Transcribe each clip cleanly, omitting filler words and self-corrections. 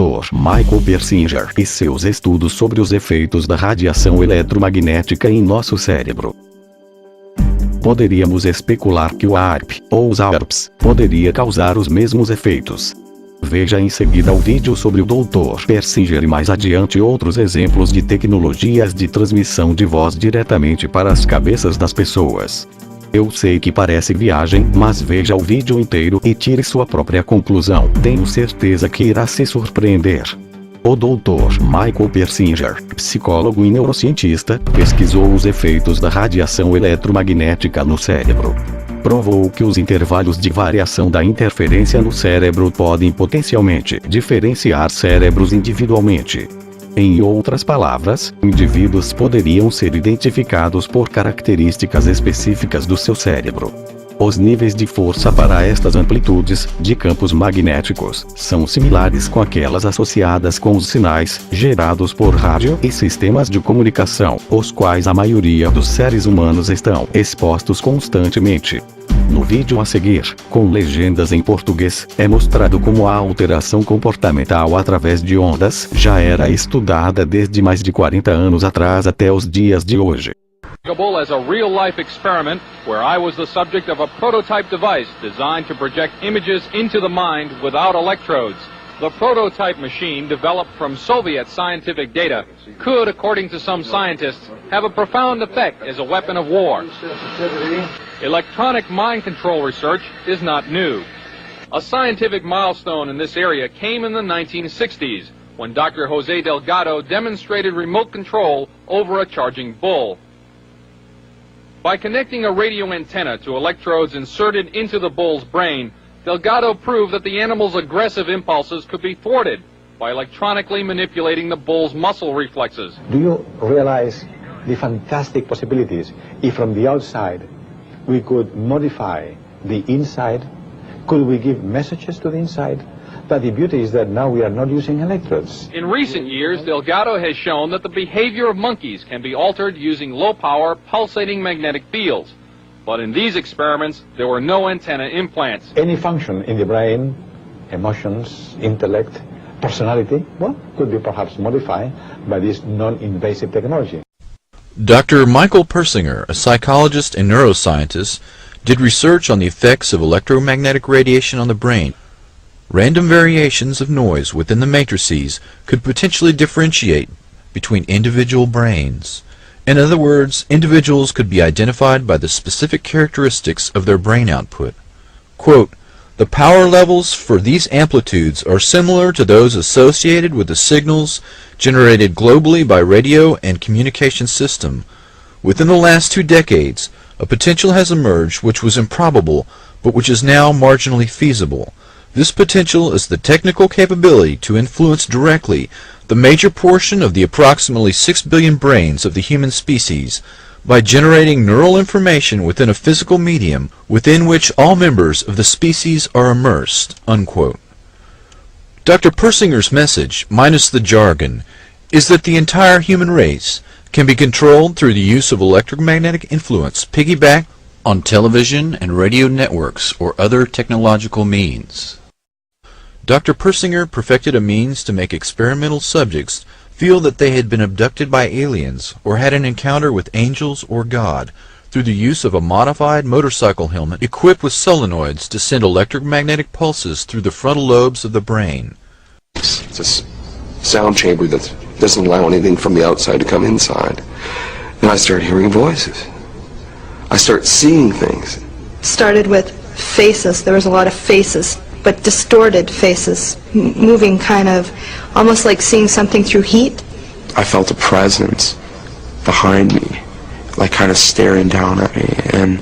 Dr. Michael Persinger e seus estudos sobre os efeitos da radiação eletromagnética em nosso cérebro. Poderíamos especular que o Haarp, ou os Haarps, poderia causar os mesmos efeitos. Veja em seguida o vídeo sobre o Dr. Persinger e mais adiante outros exemplos de tecnologias de transmissão de voz diretamente para as cabeças das pessoas. Eu sei que parece viagem, mas veja o vídeo inteiro e tire sua própria conclusão. Tenho certeza que irá se surpreender. O Dr. Michael Persinger, psicólogo e neurocientista, pesquisou os efeitos da radiação eletromagnética no cérebro. Provou que os intervalos de variação da interferência no cérebro podem potencialmente diferenciar cérebros individualmente. Em outras palavras, indivíduos poderiam ser identificados por características específicas do seu cérebro. Os níveis de força para estas amplitudes de campos magnéticos são similares com aquelas associadas com os sinais gerados por rádio e sistemas de comunicação, os quais a maioria dos seres humanos estão expostos constantemente. No vídeo a seguir, com legendas em português, é mostrado como a alteração comportamental através de ondas já era estudada desde mais de 40 anos atrás até os dias de hoje. As a real-life experiment where I was the subject of a prototype device designed to project images into the mind without electrodes. The prototype machine, developed from Soviet scientific data, could, according to some scientists, have a profound effect as a weapon of war. Electronic mind control research is not new. A scientific milestone in this area came in the 1960s, when Dr. Jose Delgado demonstrated remote control over a charging bull. By connecting a radio antenna to electrodes inserted into the bull's brain, Delgado proved that the animal's aggressive impulses could be thwarted by electronically manipulating the bull's muscle reflexes. Do you realize the fantastic possibilities if from the outside we could modify the inside? Could we give messages to the inside? But the beauty is that now we are not using electrodes. In recent years, Delgado has shown that the behavior of monkeys can be altered using low-power, pulsating magnetic fields. But in these experiments, there were no antenna implants. Any function in the brain, emotions, intellect, personality, well, could be perhaps modified by this non-invasive technology. Dr. Michael Persinger, a psychologist and neuroscientist, did research on the effects of electromagnetic radiation on the brain. Random variations of noise within the matrices could potentially differentiate between individual brains. In other words, individuals could be identified by the specific characteristics of their brain output. Quote, "The power levels for these amplitudes are similar to those associated with the signals generated globally by radio and communication system. Within the last 2 decades, a potential has emerged which was improbable, but which is now marginally feasible. This potential is the technical capability to influence directly the major portion of the approximately 6 billion brains of the human species by generating neural information within a physical medium within which all members of the species are immersed." Unquote. Dr. Persinger's message, minus the jargon, is that the entire human race can be controlled through the use of electromagnetic influence piggybacked on television and radio networks or other technological means. Dr. Persinger perfected a means to make experimental subjects feel that they had been abducted by aliens or had an encounter with angels or God through the use of a modified motorcycle helmet equipped with solenoids to send electromagnetic pulses through the frontal lobes of the brain. It's a sound chamber that doesn't allow anything from the outside to come inside. And I start hearing voices. I start seeing things. Started with faces. There was a lot of faces, but distorted faces, moving kind of almost like seeing something through heat. I felt a presence behind me, like kind of staring down at me, and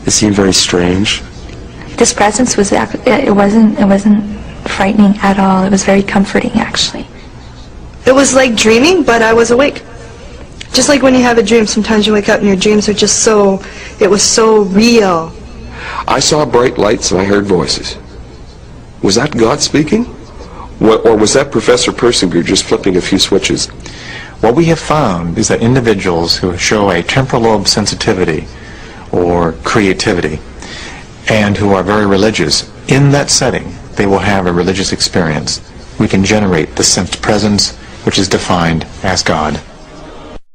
it seemed very strange. This presence was it wasn't frightening at all. It was very comforting, actually. It was like dreaming, but I was awake. Just like when you have a dream, sometimes you wake up and your dreams are just so, it was so real. I saw bright lights and I heard voices. Was that God speaking? Or was that Professor Persinger just flipping a few switches? What we have found is that individuals who show a temporal lobe sensitivity or creativity and who are very religious, in that setting they will have a religious experience. we can generate the sensed presence, which is defined as God.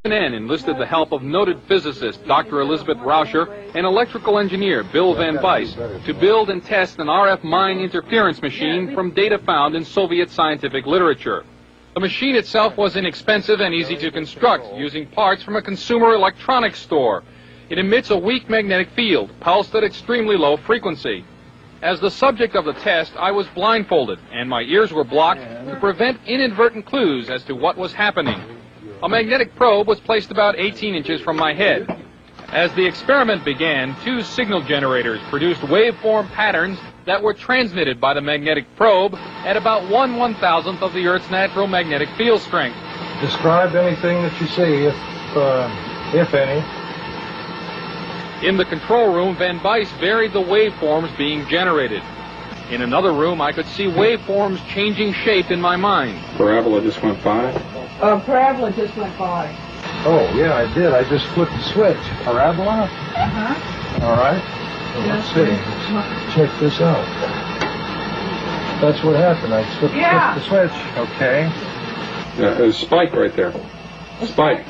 CNN enlisted the help of noted physicist Dr. Elizabeth Rauscher and electrical engineer Bill Van Bice to build and test an RF mine interference machine from data found in Soviet scientific literature. The machine itself was inexpensive and easy to construct, using parts from a consumer electronics store. It emits a weak magnetic field, pulsed at extremely low frequency. As the subject of the test, I was blindfolded, and my ears were blocked to prevent inadvertent clues as to what was happening. A magnetic probe was placed about 18 inches from my head. As the experiment began, 2 signal generators produced waveform patterns that were transmitted by the magnetic probe at about 1/1000th of the Earth's natural magnetic field strength. Describe anything that you see, if any. In the control room, Van Bice varied the waveforms being generated. In another room, I could see waveforms changing shape in my mind. Parabola just went by? Parabola just went by. Oh, yeah, I did. I just flipped the switch. Parabola? Uh-huh. All right. Well, let's see. Let's check this out. That's what happened. I flipped the switch. Okay. There's a spike right there. Spike.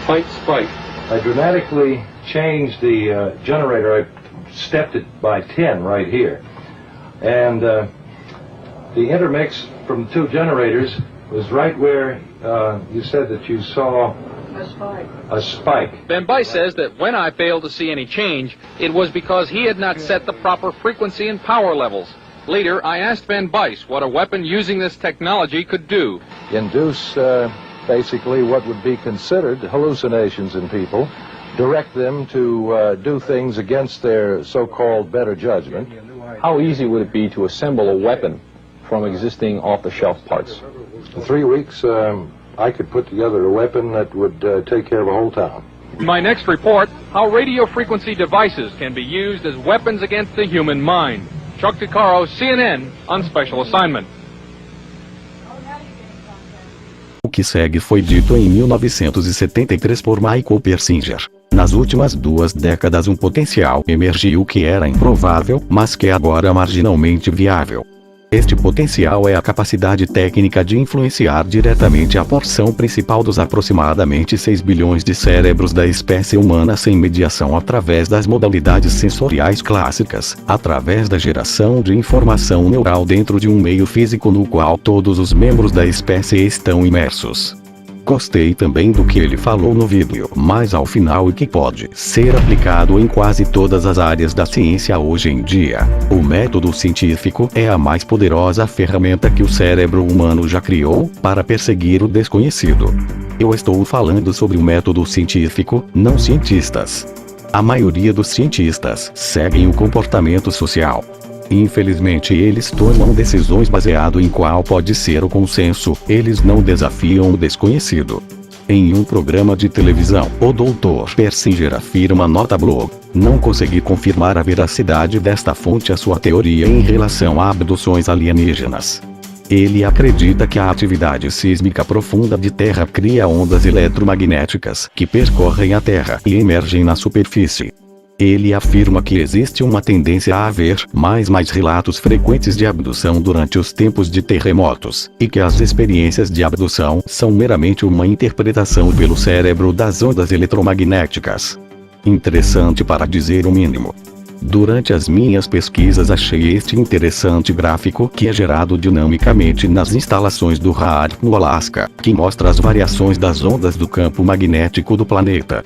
Tight spike. I dramatically changed the generator. I stepped it by 10 right here. And the intermix from the 2 generators was right where you said that you saw a spike. Van Bice says that when I failed to see any change, it was because he had not set the proper frequency and power levels. Later, I asked Van Bice what a weapon using this technology could do. Induce basically what would be considered hallucinations in people, direct them to do things against their so-called better judgment. How easy would it be to assemble a weapon from existing off-the-shelf parts? In 3 weeks, I could put together a weapon that would take care of a whole town. My next report, how radio frequency devices can be used as weapons against the human mind. Chuck DeCaro, CNN, on special assignment. O que segue foi dito em 1973 por Michael Persinger. Nas últimas 2 décadas um potencial emergiu que era improvável, mas que é agora marginalmente viável. Este potencial é a capacidade técnica de influenciar diretamente a porção principal dos aproximadamente 6 bilhões de cérebros da espécie humana sem mediação através das modalidades sensoriais clássicas, através da geração de informação neural dentro de um meio físico no qual todos os membros da espécie estão imersos. Gostei também do que ele falou no vídeo, mas ao final e que pode ser aplicado em quase todas as áreas da ciência hoje em dia. O método científico é a mais poderosa ferramenta que o cérebro humano já criou para perseguir o desconhecido. Eu estou falando sobre o método científico, não cientistas. A maioria dos cientistas seguem o comportamento social. Infelizmente eles tomam decisões baseado em qual pode ser o consenso, eles não desafiam o desconhecido. Em um programa de televisão, o Dr. Persinger afirma nota blog: não consegui confirmar a veracidade desta fonte a sua teoria em relação a abduções alienígenas. Ele acredita que a atividade sísmica profunda de Terra cria ondas eletromagnéticas que percorrem a Terra e emergem na superfície. Ele afirma que existe uma tendência a haver mais relatos frequentes de abdução durante os tempos de terremotos, e que as experiências de abdução são meramente uma interpretação pelo cérebro das ondas eletromagnéticas. Interessante para dizer o mínimo. Durante as minhas pesquisas achei este interessante gráfico que é gerado dinamicamente nas instalações do Haarp no Alasca, que mostra as variações das ondas do campo magnético do planeta.